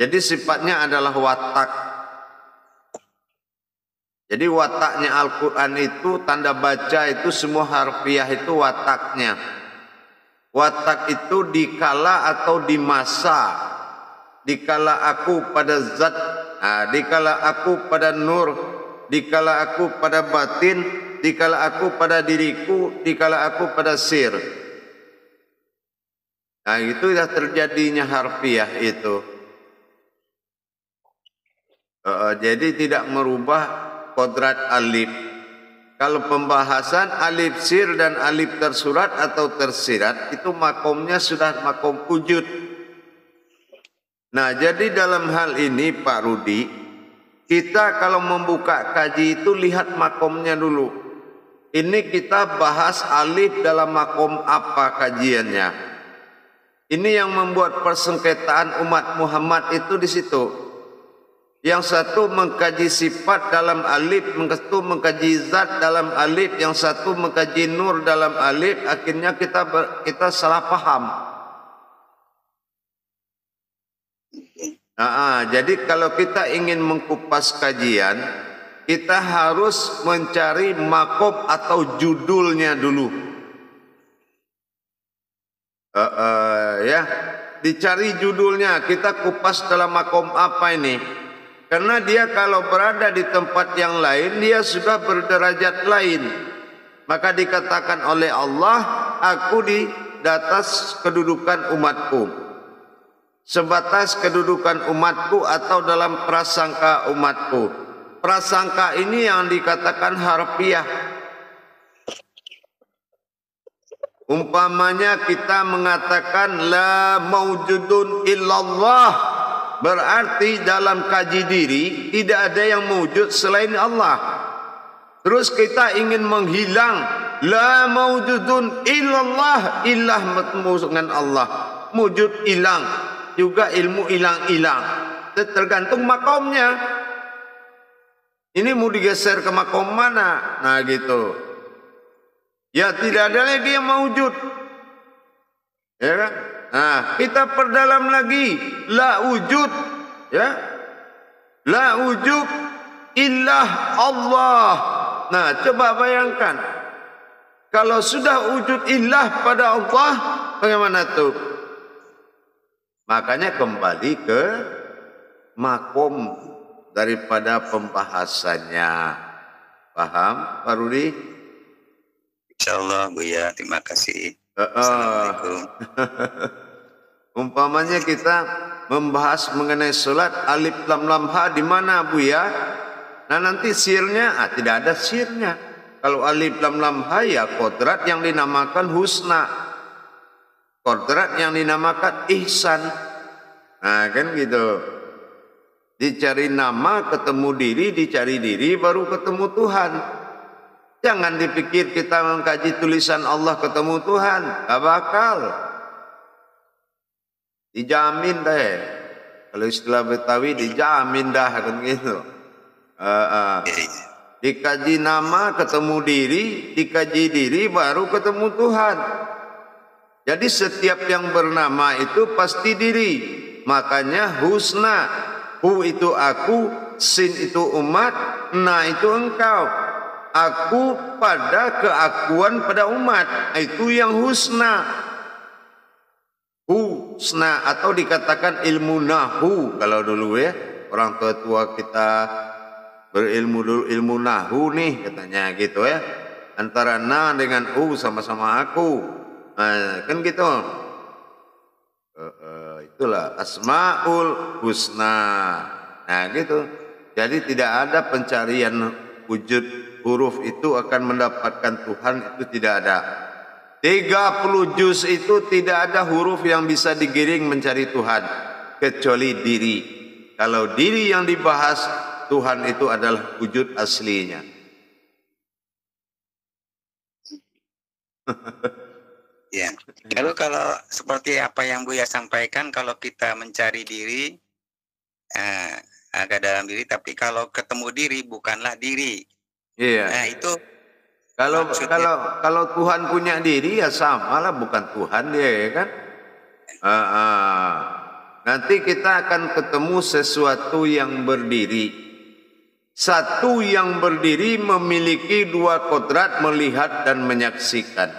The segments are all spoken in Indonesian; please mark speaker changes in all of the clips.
Speaker 1: Jadi sifatnya adalah watak. Jadi wataknya Al-Quran itu, tanda baca itu semua harfiah itu wataknya. Watak itu dikala atau di masa. Dikala aku pada zat, dikala aku pada nur, dikala aku pada batin, dikala aku pada diriku, dikala aku pada sir. Nah itu sudah terjadinya harfiah itu. Jadi tidak merubah kodrat alif. Kalau pembahasan alif sir dan alif tersurat atau tersirat itu makomnya sudah makom wujud. Nah jadi dalam hal ini Pak Rudi, kita kalau membuka kaji itu lihat makomnya dulu. Ini kita bahas alif dalam makom apa kajiannya. Ini yang membuat persengketaan umat Muhammad itu di situ. Yang satu mengkaji sifat dalam alif, yang satu mengkaji zat dalam alif, yang satu mengkaji nur dalam alif. Akhirnya kita salah paham. Jadi kalau kita ingin mengkupas kajian, kita harus mencari makom atau judulnya dulu. Dicari judulnya, kita kupas dalam makom apa ini. Karena dia kalau berada di tempat yang lain, dia sudah berderajat lain. Maka dikatakan oleh Allah, aku di atas kedudukan umatku. Sebatas kedudukan umatku atau dalam prasangka umatku. Prasangka ini yang dikatakan harfiah. Umpamanya kita mengatakan la maujudun illallah. Berarti dalam kaji diri tidak ada yang wujud selain Allah. Terus kita ingin menghilang la maujudun illallah, ilah bertemu dengan Allah. Wujud hilang, juga ilmu hilang-hilang. Tergantung makomnya. Ini mau digeser ke makom mana? Nah gitu. Ya tidak ada lagi yang wujud. Ya kan? Nah, kita perdalam lagi la wujud, ya, la wujud illah Allah. Nah, coba bayangkan kalau sudah wujud illah pada Allah, bagaimana tuh? Makanya kembali ke makom daripada pembahasannya. Paham, Pak Rudi?
Speaker 2: Insyaallah, Buya. Terima kasih. Assalamualaikum.
Speaker 1: Umpamanya kita membahas mengenai sholat alif lam lam ha di mana Buya? Nah nanti sirnya tidak ada sirnya. Kalau alif lam lam ha ya kodrat yang dinamakan husna, kodrat yang dinamakan ihsan. Nah kan gitu. Dicari nama ketemu diri, dicari diri baru ketemu Tuhan. Jangan dipikir kita mengkaji tulisan Allah ketemu Tuhan, gak bakal. Dijamin deh. Kalau istilah Betawi dijamin dah kan gitu. Dikaji nama ketemu diri, dikaji diri baru ketemu Tuhan. Jadi setiap yang bernama itu pasti diri. Makanya husna, hu itu aku, sin itu umat, na itu engkau. Aku pada keakuan pada umat, itu yang husna. Husna atau dikatakan ilmu nahu kalau dulu ya orang tua kita berilmu dulu, ilmu nahu nih katanya gitu ya, antara na dengan sama-sama aku. Nah, kan gitu. Itulah asmaul husna. Nah gitu. Jadi tidak ada pencarian wujud huruf itu akan mendapatkan Tuhan, itu tidak ada. 30 juz itu tidak ada huruf yang bisa digiring mencari Tuhan kecuali diri. Kalau diri yang dibahas, Tuhan itu adalah wujud aslinya.
Speaker 2: Ya. Lalu kalau seperti apa yang Buya sampaikan, kalau kita mencari diri agak dalam diri, tapi kalau ketemu diri bukanlah diri.
Speaker 1: Iya.
Speaker 2: Nah itu
Speaker 1: kalau Tuhan punya diri ya sama lah, bukan Tuhan dia ya kan. Nanti kita akan ketemu sesuatu yang berdiri. Satu yang berdiri memiliki dua kodrat melihat dan menyaksikan.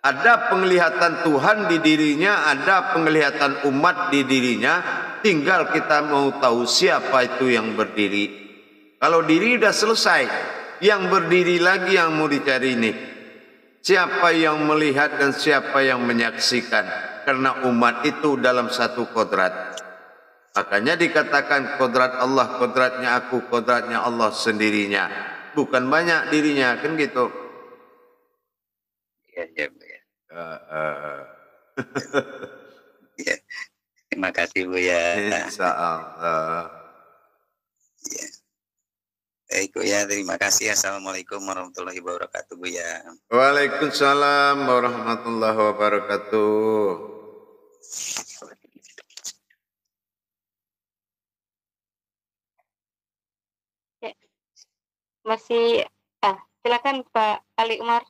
Speaker 1: Ada penglihatan Tuhan di dirinya, ada penglihatan umat di dirinya. Tinggal kita mau tahu siapa itu yang berdiri. Kalau diri sudah selesai, yang berdiri lagi yang mau dicari ini. Siapa yang melihat dan siapa yang menyaksikan. Karena umat itu dalam satu kodrat. Makanya dikatakan kodrat Allah, kodratnya aku, kodratnya Allah sendirinya. Bukan banyak dirinya, kan gitu.
Speaker 2: Iya, iya, Buya. Ya, terima kasih Buya.
Speaker 1: Insya Allah.
Speaker 2: Ya. Baik Buya, terima kasih. Assalamualaikum warahmatullahi wabarakatuh Buya.
Speaker 1: Waalaikumsalam warahmatullahi wabarakatuh.
Speaker 3: Ya, masih silakan Pak Ali Umar.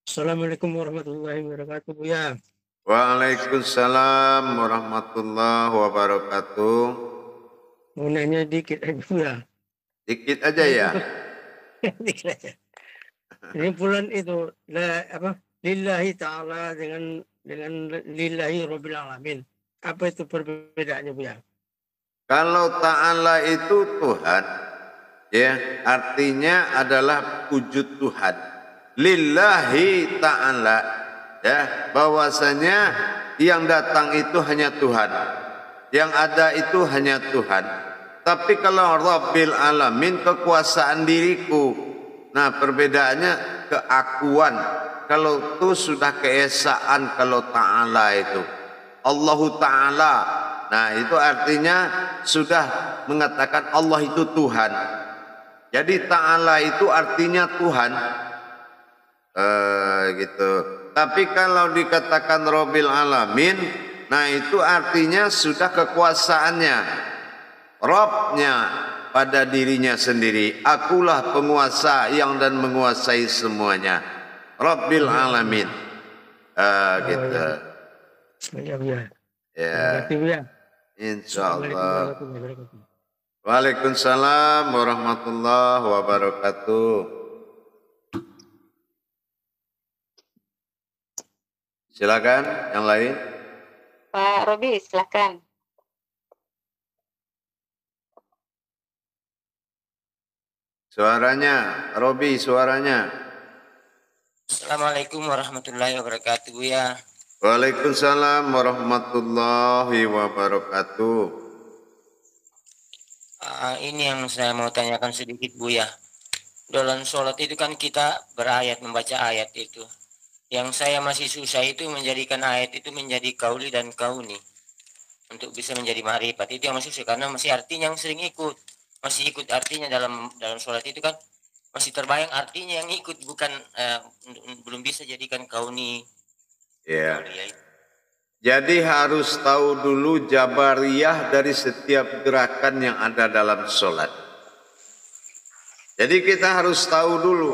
Speaker 4: Assalamualaikum warahmatullahi wabarakatuh Buya.
Speaker 1: Waalaikumsalam warahmatullahi wabarakatuh.
Speaker 4: Mau nanya dikit aja Buya.
Speaker 1: Dikit aja ya.
Speaker 4: Ini bulan itu lillahi ta'ala dengan lillahi rabbil alamin. Apa itu perbedaannya Buya?
Speaker 1: Kalau ta'ala itu Tuhan, ya, artinya adalah wujud Tuhan. Lillahi ta'ala, ya, bahwasanya yang datang itu hanya Tuhan. Yang ada itu hanya Tuhan. Tapi kalau Rabbil alamin, kekuasaan diriku. Nah, perbedaannya keakuan. Kalau itu sudah keesaan, kalau ta'ala itu Allahu ta'ala. Nah, itu artinya sudah mengatakan Allah itu Tuhan. Jadi ta'ala itu artinya Tuhan. Gitu. Tapi kalau dikatakan Rabbil alamin, nah itu artinya sudah kekuasaannya, Robnya pada dirinya sendiri. Akulah penguasa yang dan menguasai semuanya. Rabbil alamin. Gitu.
Speaker 4: Ya Buya.
Speaker 1: Ya.
Speaker 4: Terima kasih Buya.
Speaker 1: Insyaallah. Waalaikumsalam warahmatullahi wabarakatuh. Silakan yang lain.
Speaker 3: Pak Robi, silakan.
Speaker 1: Suaranya, Robi, suaranya.
Speaker 5: Assalamualaikum warahmatullahi wabarakatuh Buya.
Speaker 1: Waalaikumsalam warahmatullahi wabarakatuh.
Speaker 5: Ini yang saya mau tanyakan sedikit Buya. Dalam sholat itu kan kita berayat, membaca ayat itu. Yang saya masih susah itu menjadikan ayat itu menjadi kauli dan kauni. Untuk bisa menjadi ma'rifat. Itu yang masih susah karena masih artinya yang sering ikut. Masih ikut artinya dalam sholat itu kan. Masih terbayang artinya yang ikut, bukan belum bisa jadikan kauni.
Speaker 1: Ya. Jadi harus tahu dulu jabariyah dari setiap gerakan yang ada dalam sholat. Jadi kita harus tahu dulu.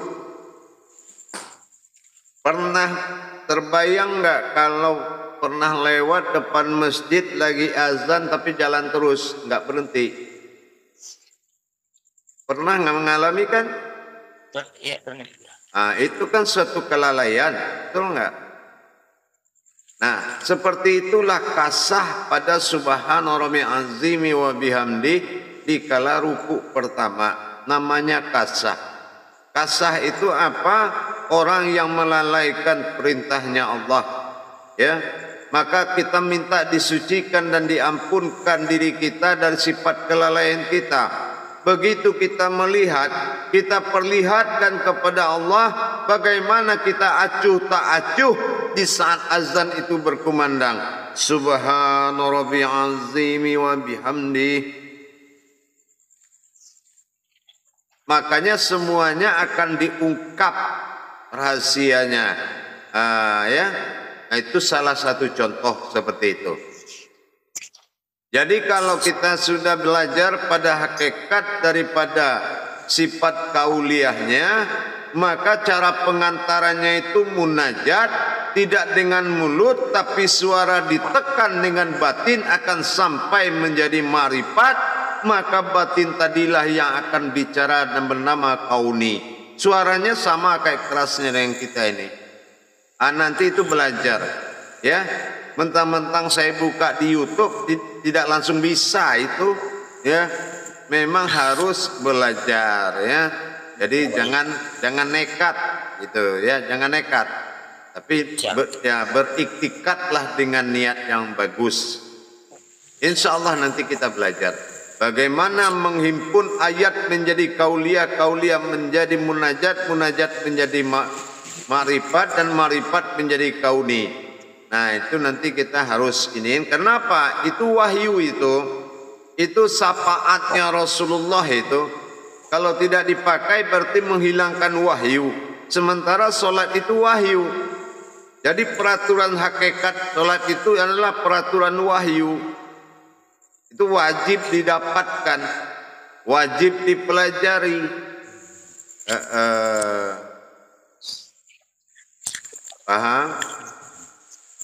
Speaker 1: Pernah terbayang nggak kalau pernah lewat depan masjid lagi azan tapi jalan terus, nggak berhenti? Pernah nggak mengalami kan?
Speaker 5: Iya, pernah.
Speaker 1: Nah, itu kan suatu kelalaian, betul nggak? Nah, seperti itulah kasah pada subhana rabbil azimi wa bihamdi di kala ruku pertama, namanya kasah. Kasah itu apa? Orang yang melalaikan perintahnya Allah. Ya, maka kita minta disucikan dan diampunkan diri kita dari sifat kelalaian kita. Begitu kita melihat, kita perlihatkan kepada Allah bagaimana kita acuh tak acuh di saat azan itu berkumandang. Subhana rabbil azimi wa bihamdi. Makanya semuanya akan diungkap rahasianya. Ya, nah, itu salah satu contoh seperti itu. Jadi kalau kita sudah belajar pada hakikat daripada sifat kauliyahnya, maka cara pengantarannya itu munajat, tidak dengan mulut tapi suara ditekan dengan batin akan sampai menjadi ma'rifat, maka batin tadilah yang akan bicara dan bernama kauni. Suaranya sama kayak kerasnya dengan kita ini. Nanti itu belajar, ya. Mentang-mentang saya buka di YouTube tidak langsung bisa itu, ya. Memang harus belajar, ya. Jadi jangan nekat gitu, ya, jangan nekat. Tapi beriktikadlah dengan niat yang bagus. Insya Allah nanti kita belajar bagaimana menghimpun ayat menjadi kauliyah, kauliyah menjadi munajat, munajat menjadi ma'rifat, dan ma'rifat menjadi kauni. Nah itu nanti kita harus iniin. Kenapa? Itu wahyu itu syafaatnya Rasulullah itu. Kalau tidak dipakai berarti menghilangkan wahyu. Sementara solat itu wahyu. Jadi peraturan hakikat solat itu adalah peraturan wahyu. Itu wajib didapatkan, wajib dipelajari. Paham?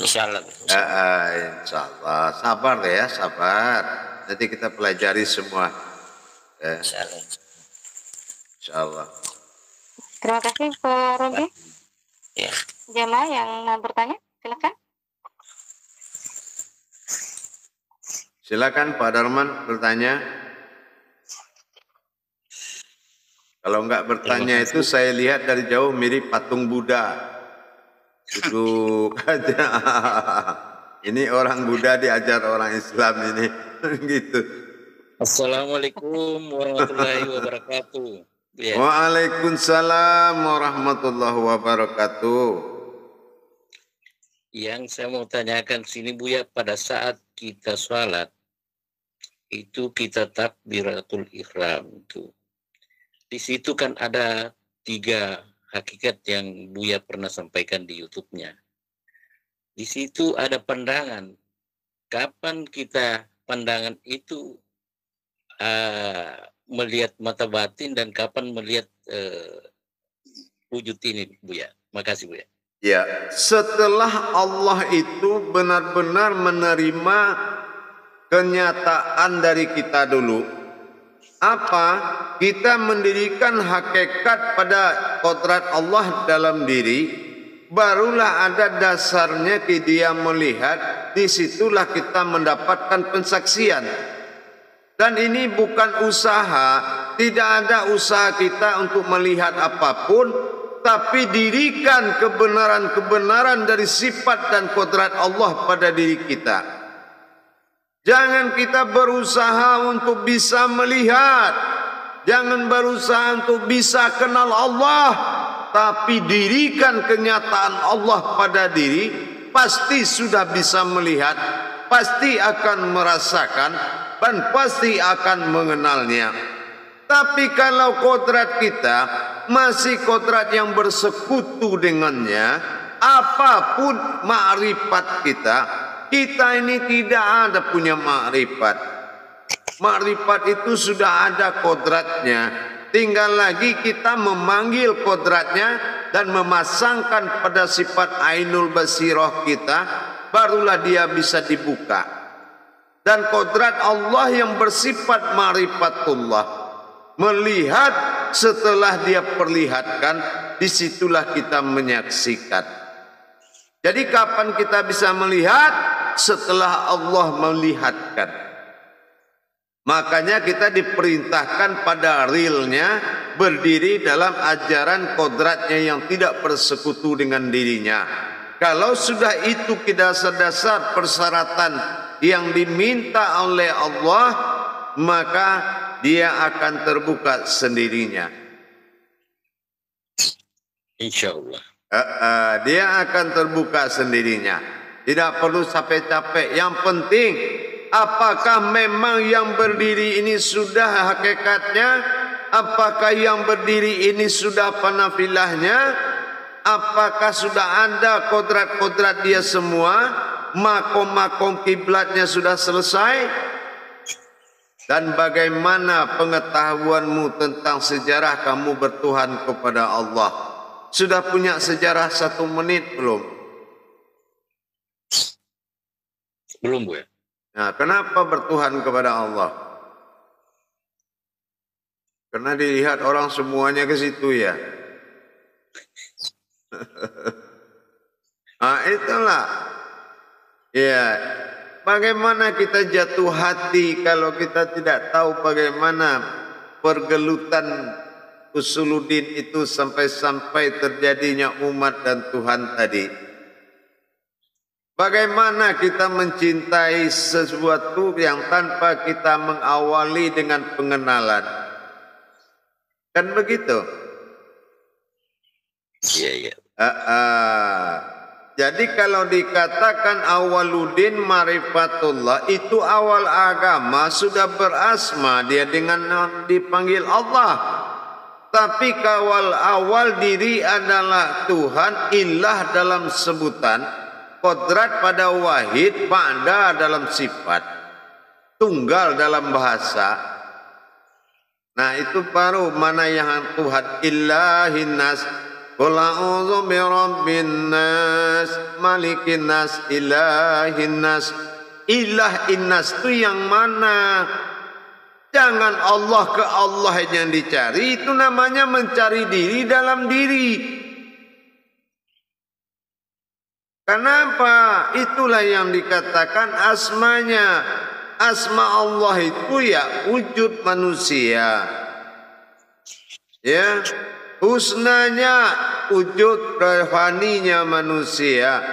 Speaker 5: Insyaallah.
Speaker 1: Insyaallah. Sabar ya, sabar. Nanti kita pelajari semua.
Speaker 5: Insyaallah.
Speaker 1: Insyaallah.
Speaker 3: Terima kasih Pak Robi.
Speaker 5: Ya.
Speaker 3: Jamaah yang mau bertanya, silakan.
Speaker 1: Silakan Pak Darman bertanya. Kalau enggak bertanya itu saya lihat dari jauh mirip patung Buddha. Duduk aja. Ini orang Buddha diajar orang Islam ini. Gitu.
Speaker 6: Assalamualaikum warahmatullahi wabarakatuh. Ya.
Speaker 1: Waalaikumsalam warahmatullahi wabarakatuh.
Speaker 6: Yang saya mau tanyakan sini Buya, pada saat kita sholat itu kita takbiratul ihram itu. Di situ kan ada 3 hakikat yang Buya pernah sampaikan di YouTube-nya. Di situ ada pandangan. Kapan kita pandangan itu melihat mata batin dan kapan melihat wujud ini Buya? Makasih Buya.
Speaker 1: Ya, setelah Allah itu benar-benar menerima kenyataan dari kita dulu. Apa? Kita mendirikan hakikat pada kodrat Allah dalam diri, barulah ada dasarnya dia melihat, disitulah kita mendapatkan pensaksian. Dan ini bukan usaha, tidak ada usaha kita untuk melihat apapun, tapi dirikan kebenaran-kebenaran dari sifat dan kodrat Allah pada diri kita. Jangan kita berusaha untuk bisa melihat, jangan berusaha untuk bisa kenal Allah, tapi dirikan kenyataan Allah pada diri, pasti sudah bisa melihat, pasti akan merasakan, dan pasti akan mengenalnya. Tapi kalau kodrat kita masih kodrat yang bersekutu dengannya, apapun ma'rifat kita, kita ini tidak ada punya ma'rifat. Ma'rifat itu sudah ada kodratnya. Tinggal lagi kita memanggil kodratnya dan memasangkan pada sifat ainul basirah kita, barulah dia bisa dibuka. Dan kodrat Allah yang bersifat ma'rifatullah, melihat setelah dia perlihatkan, disitulah kita menyaksikan. Jadi kapan kita bisa melihat? Setelah Allah melihatkan. Makanya kita diperintahkan pada realnya berdiri dalam ajaran kodratnya yang tidak bersekutu dengan dirinya. Kalau sudah itu dasar-dasar persyaratan yang diminta oleh Allah, maka dia akan terbuka sendirinya.
Speaker 6: Insya Allah.
Speaker 1: Dia akan terbuka sendirinya. Tidak perlu capek-capek. Yang penting, apakah memang yang berdiri ini sudah hakikatnya? Apakah yang berdiri ini sudah panafilahnya? Apakah sudah ada kodrat-kodrat dia semua? Makom-makom kiblatnya sudah selesai? Dan bagaimana pengetahuanmu tentang sejarah kamu bertuhan kepada Allah? Sudah punya sejarah 1 menit belum?
Speaker 6: Belum Buya.
Speaker 1: Nah, kenapa bertuhan kepada Allah? Karena dilihat orang semuanya ke situ ya. Nah, itulah. Ya, bagaimana kita jatuh hati kalau kita tidak tahu bagaimana pergelutan usuluddin itu sampai-sampai terjadinya umat dan Tuhan tadi. Bagaimana kita mencintai sesuatu yang tanpa kita mengawali dengan pengenalan? Kan begitu?
Speaker 6: Iya, iya.
Speaker 1: Jadi kalau dikatakan awaludin marifatullah, itu awal agama sudah berasma dia dengan dipanggil Allah. Tapi awal diri adalah Tuhan, ilah dalam sebutan, kodrat pada wahid, pada dalam sifat, tunggal dalam bahasa. Nah itu baru mana yang Tuhan. Ilahin nas, qul a'udzu birabbin nas, malikin nas, ilahin nas. Ilah innas itu yang mana? Jangan Allah ke Allah yang dicari, itu namanya mencari diri dalam diri. Kenapa? Itulah yang dikatakan asmanya. Asma Allah itu ya wujud manusia. Ya, husnanya wujud rohaninya manusia.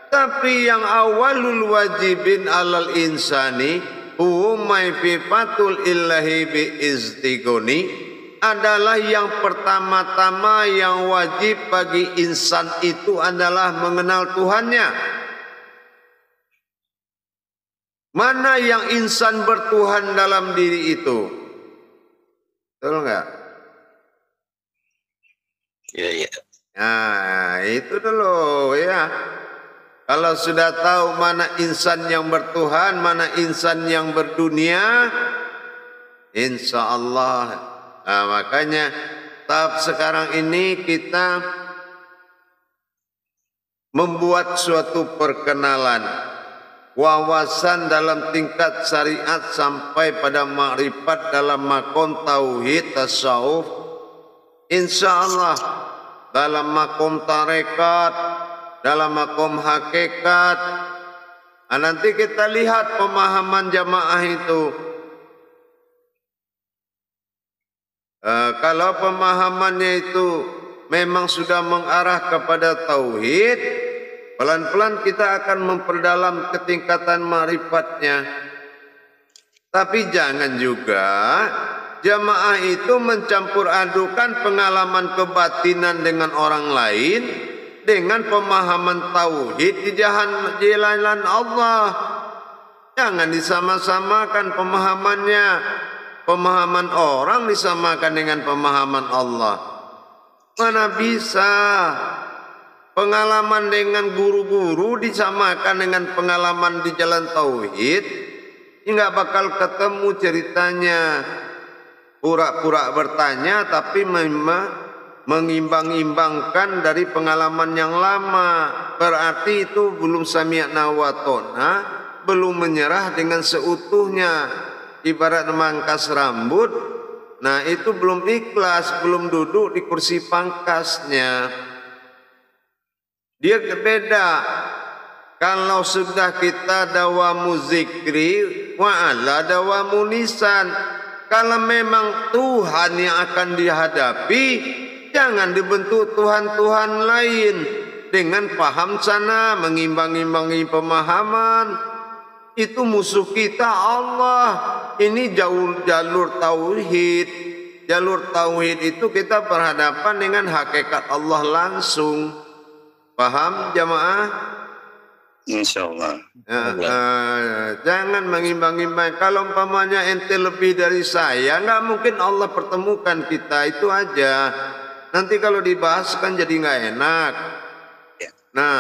Speaker 1: Tapi yang awalul wajibin alal insani huwamai fifatul illahi bi istigoni, adalah yang pertama-tama yang wajib bagi insan itu adalah mengenal Tuhannya. Mana yang insan bertuhan dalam diri itu? Betul enggak?
Speaker 6: Iya, iya.
Speaker 1: Nah, itu dulu ya. Kalau sudah tahu mana insan yang bertuhan, mana insan yang berdunia, insya Allah. Nah, makanya tahap sekarang ini kita membuat suatu perkenalan, wawasan dalam tingkat syariat sampai pada makrifat dalam makom tauhid tasawuf. Insya Allah dalam makom tarekat, dalam makom hakikat. Nah, nanti kita lihat pemahaman jamaah itu. Kalau pemahamannya itu memang sudah mengarah kepada tauhid, pelan-pelan kita akan memperdalam ketingkatan ma'rifatnya. Tapi jangan juga jamaah itu mencampur adukan pengalaman kebatinan dengan orang lain dengan pemahaman tauhid di jalan Allah. Jangan disama-samakan pemahamannya. Pemahaman orang disamakan dengan pemahaman Allah. Mana bisa pengalaman dengan guru-guru disamakan dengan pengalaman di jalan tauhid? Enggak bakal ketemu ceritanya. Pura-pura bertanya tapi mengimbang-imbangkan dari pengalaman yang lama. Berarti itu belum sami'na wa ta'na, belum menyerah dengan seutuhnya. Ibarat memangkas rambut, nah itu belum ikhlas, belum duduk di kursi pangkasnya. Dia beda. Kalau sudah kita dawamu zikri, wa'ala dawamu lisan. Kalau memang Tuhan yang akan dihadapi, jangan dibentuk Tuhan-Tuhan lain dengan paham sana, mengimbang-imbangi pemahaman. Itu musuh kita Allah. Ini jalur tauhid. Jalur tauhid itu kita berhadapan dengan hakikat Allah langsung. Paham jamaah?
Speaker 2: Insyaallah.
Speaker 1: Jangan mengimbang-imbang. Kalau umpamanya ente lebih dari saya, nggak mungkin Allah pertemukan kita. Itu aja. Nanti kalau dibahas kan jadi nggak enak. Nah,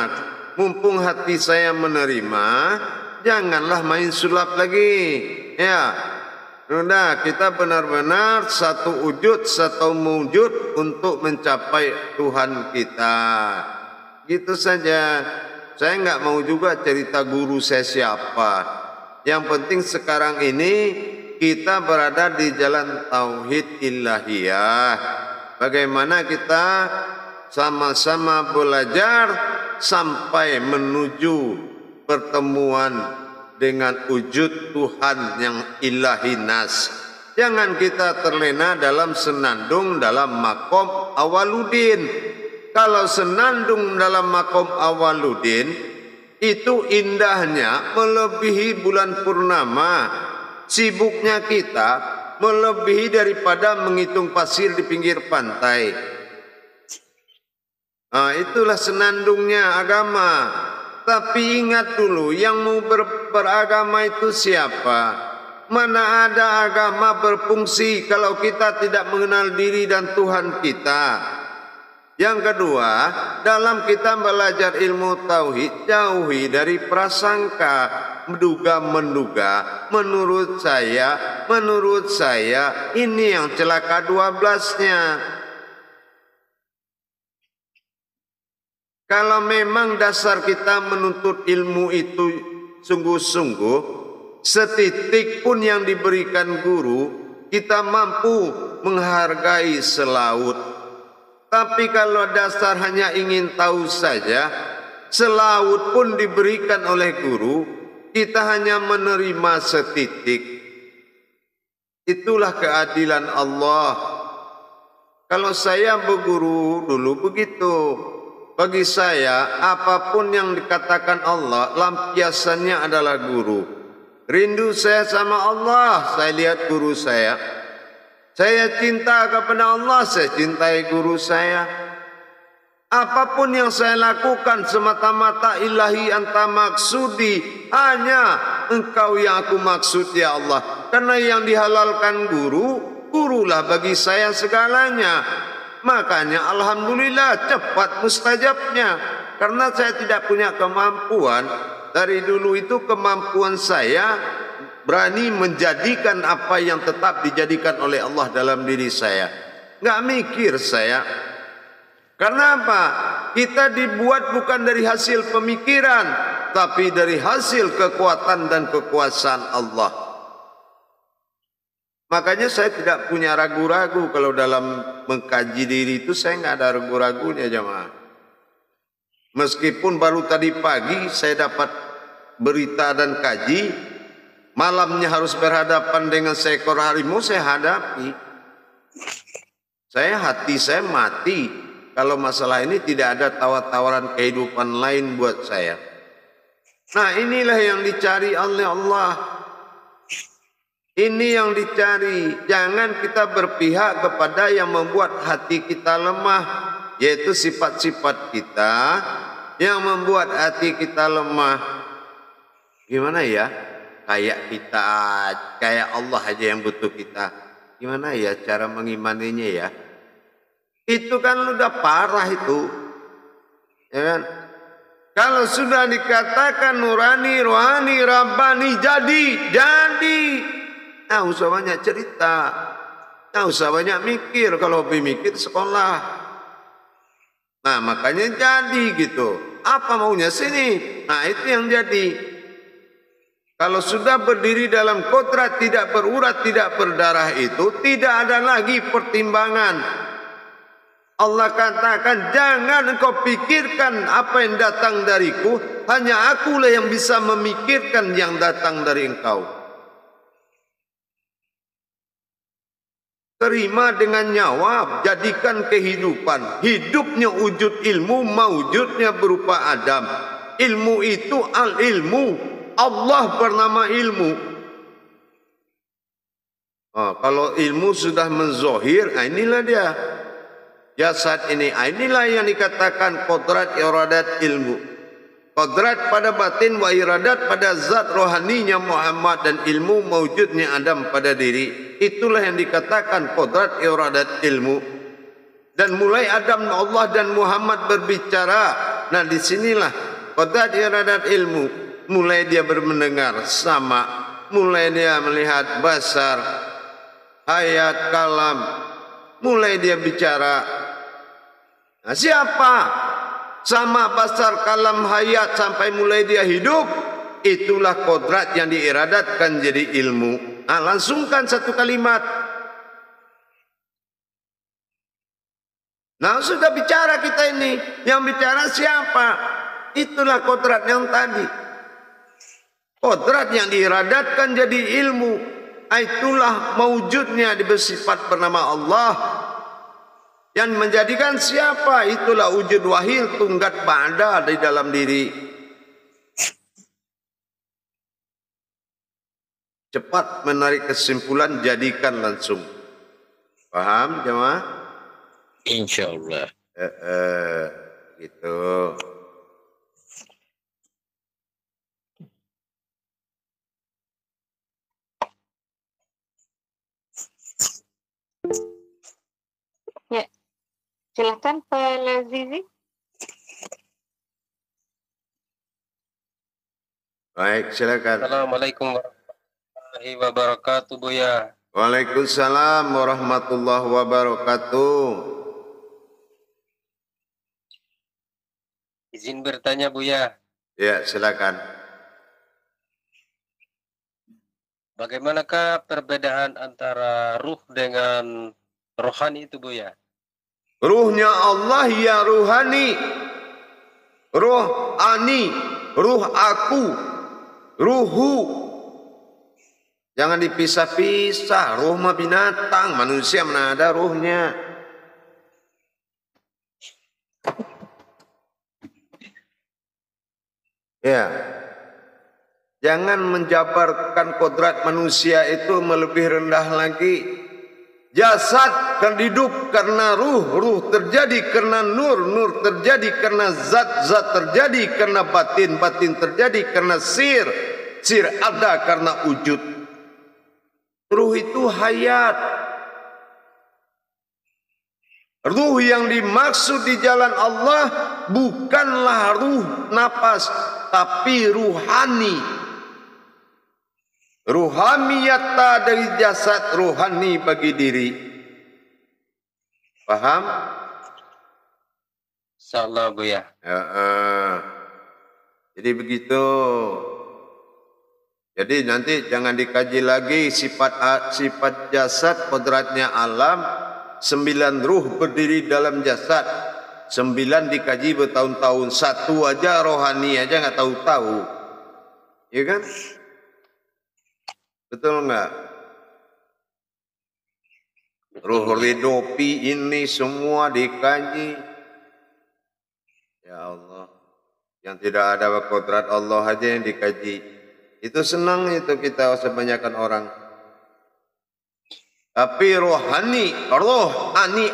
Speaker 1: mumpung hati saya menerima, janganlah main sulap lagi. Ya, udah kita benar-benar satu wujud, satu wujud untuk mencapai Tuhan kita. Gitu saja. Saya nggak mau juga cerita guru saya siapa. Yang penting sekarang ini kita berada di jalan tauhid ilahiyah. Bagaimana kita sama-sama belajar sampai menuju pertemuan dengan wujud Tuhan yang ilahi nas. Jangan kita terlena dalam senandung dalam makom awaludin. Kalau senandung dalam makom awaludin itu indahnya melebihi bulan purnama. Sibuknya kita melebihi daripada menghitung pasir di pinggir pantai. Nah, itulah senandungnya agama. Tapi ingat dulu, yang mau beragama itu siapa? Mana ada agama berfungsi kalau kita tidak mengenal diri dan Tuhan kita. Yang kedua, dalam kita belajar ilmu tauhid, jauhi dari prasangka, menduga-menduga. Menurut saya, ini yang celaka 12-nya. Kalau memang dasar kita menuntut ilmu itu sungguh-sungguh, setitik pun yang diberikan guru, kita mampu menghargai selaut. Tapi kalau dasar hanya ingin tahu saja, selaut pun diberikan oleh guru, kita hanya menerima setitik. Itulah keadilan Allah. Kalau saya berguru dulu begitu. Bagi saya, apapun yang dikatakan Allah, lampiasannya adalah guru. Rindu saya sama Allah, saya lihat guru saya. Saya cinta kepada Allah, saya cintai guru saya. Apapun yang saya lakukan semata-mata ilahi anta maksudi, hanya engkau yang aku maksud ya Allah. Karena yang dihalalkan guru, gurulah bagi saya segalanya. Makanya alhamdulillah cepat mustajabnya. Karena saya tidak punya kemampuan. Dari dulu itu kemampuan saya berani menjadikan apa yang tetap dijadikan oleh Allah dalam diri saya. Nggak mikir saya. Karena apa? Kita dibuat bukan dari hasil pemikiran, tapi dari hasil kekuatan dan kekuasaan Allah. Makanya saya tidak punya ragu-ragu kalau dalam mengkaji diri itu saya nggak ada ragu-ragunya jemaah. Meskipun baru tadi pagi saya dapat berita dan kaji, malamnya harus berhadapan dengan seekor harimau, saya hadapi. Hati saya mati kalau masalah ini tidak ada tawar-tawaran kehidupan lain buat saya. Nah, inilah yang dicari oleh Allah. Ini yang dicari. Jangan kita berpihak kepada yang membuat hati kita lemah, yaitu sifat-sifat kita yang membuat hati kita lemah. Gimana ya? Kayak Allah aja yang butuh kita. Gimana ya cara mengimaninya ya? Itu kan udah parah itu. Ya kan? Kalau sudah dikatakan nurani, rohani, rabbani, jadi. Nah, usah banyak cerita. Nah, usah banyak mikir. Kalau lebih mikir sekolah. Nah, makanya jadi gitu. Apa maunya sini? Nah, itu yang jadi. Kalau sudah berdiri dalam kodrat tidak berurat, tidak berdarah itu, tidak ada lagi pertimbangan. Allah katakan, jangan engkau pikirkan apa yang datang dariku, hanya akulah yang bisa memikirkan yang datang dari engkau. Terima dengan nyawa, jadikan kehidupan. Hidupnya wujud ilmu, maujudnya berupa Adam. Ilmu itu al-ilmu. Allah bernama ilmu. Kalau ilmu sudah menzohir, inilah dia. Jasad ini, inilah yang dikatakan kodrat iradat ilmu. Kodrat pada batin wa iradat pada zat rohaninya Muhammad dan ilmu maujudnya Adam pada diri. Itulah yang dikatakan kodrat iradat ilmu. Dan mulai Adam, Allah dan Muhammad berbicara. Nah, disinilah kodrat iradat ilmu. Mulai dia mendengar sama, mulai dia melihat basar, ayat kalam, mulai dia bicara. Nah, siapa? sama basar kalam hayat sampai mulai dia hidup, itulah kodrat yang diiradatkan jadi ilmu. Nah, langsungkan satu kalimat. Nah, sudah bicara kita ini, yang bicara siapa? Itulah kodrat yang tadi. Kodrat yang diiradatkan jadi ilmu, itulah mewujudnya bersifat bernama Allah. Yang menjadikan siapa? Itulah wujud wahil tunggat ba'da di dalam diri. Cepat menarik kesimpulan, jadikan langsung. Paham jemaah?
Speaker 6: Insyaallah.
Speaker 1: Gitu.
Speaker 3: Ya, silakan Pak Lazizi.
Speaker 1: Baik, silakan.
Speaker 7: Assalamualaikum warahmatullahi wabarakatuh, Buya.
Speaker 1: Waalaikumsalam warahmatullahi wabarakatuh.
Speaker 7: Izin bertanya, Buya.
Speaker 1: Ya, silakan.
Speaker 7: Bagaimanakah perbedaan antara ruh dengan rohani itu, Buya?
Speaker 1: Ruhnya Allah ya ruhani. Ruh ani, ruh aku, ruhu. Jangan dipisah-pisah. Ruh mah binatang, manusia mana ada ruhnya. Ya. Jangan menjabarkan kodrat manusia itu melebih rendah lagi. Jasad kan hidup karena ruh, ruh terjadi karena nur, nur terjadi karena zat, zat terjadi karena batin, batin terjadi karena sir, sir ada karena wujud. Ruh itu hayat. Ruh yang dimaksud di jalan Allah bukanlah ruh nafas, tapi ruhani. Ruhaniyata dari jasad, ruhani bagi diri. Paham?
Speaker 7: Insyaallah, Buya.
Speaker 1: Jadi begitu. Jadi nanti jangan dikaji lagi sifat jasad, kodratnya alam. 9 ruh berdiri dalam jasad. 9 dikaji bertahun-tahun. 1 aja rohani aja nggak tahu-tahu. Ya kan? Betul enggak? Ruh ridopi ini semua dikaji. Ya Allah. Yang tidak ada kodrat Allah aja yang dikaji. Itu senang itu kita sebanyakan orang. Tapi rohani, roh, ani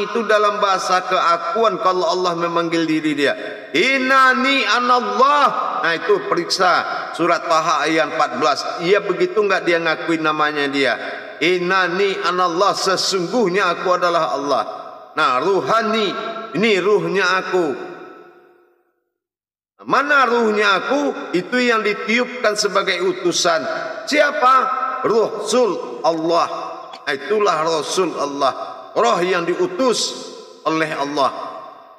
Speaker 1: itu dalam bahasa keakuan kalau Allah memanggil diri dia. Inani anallah. Nah itu periksa surat Taha ayat 14. Iya begitu enggak dia ngakuin namanya dia? Inani anallah, sesungguhnya aku adalah Allah. Nah ruhani, ini ruhnya aku. Mana ruhnya aku? Itu yang ditiupkan sebagai utusan. Siapa? Rasul Allah. Itulah Rasul Allah. Roh yang diutus oleh Allah.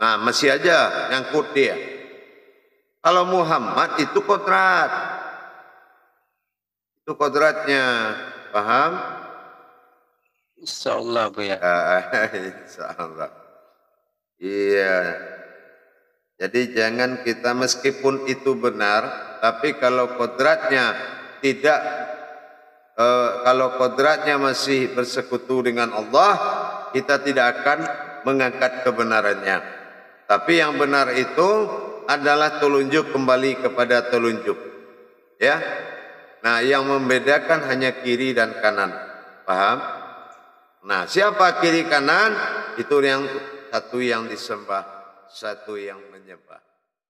Speaker 1: Nah masih aja nyangkut dia. Kalau Muhammad itu kodrat. Itu kodratnya. Paham?
Speaker 7: Insyaallah, Buya.
Speaker 1: Insyaallah. Iya. Jadi jangan kita meskipun itu benar, tapi kalau kodratnya tidak, kalau kodratnya masih bersekutu dengan Allah, kita tidak akan mengangkat kebenarannya. Tapi yang benar itu adalah telunjuk kembali kepada telunjuk. Ya. Nah, yang membedakan hanya kiri dan kanan. Paham? Nah, siapa kiri kanan? Itu yang satu yang disembah, satu yang menyembah.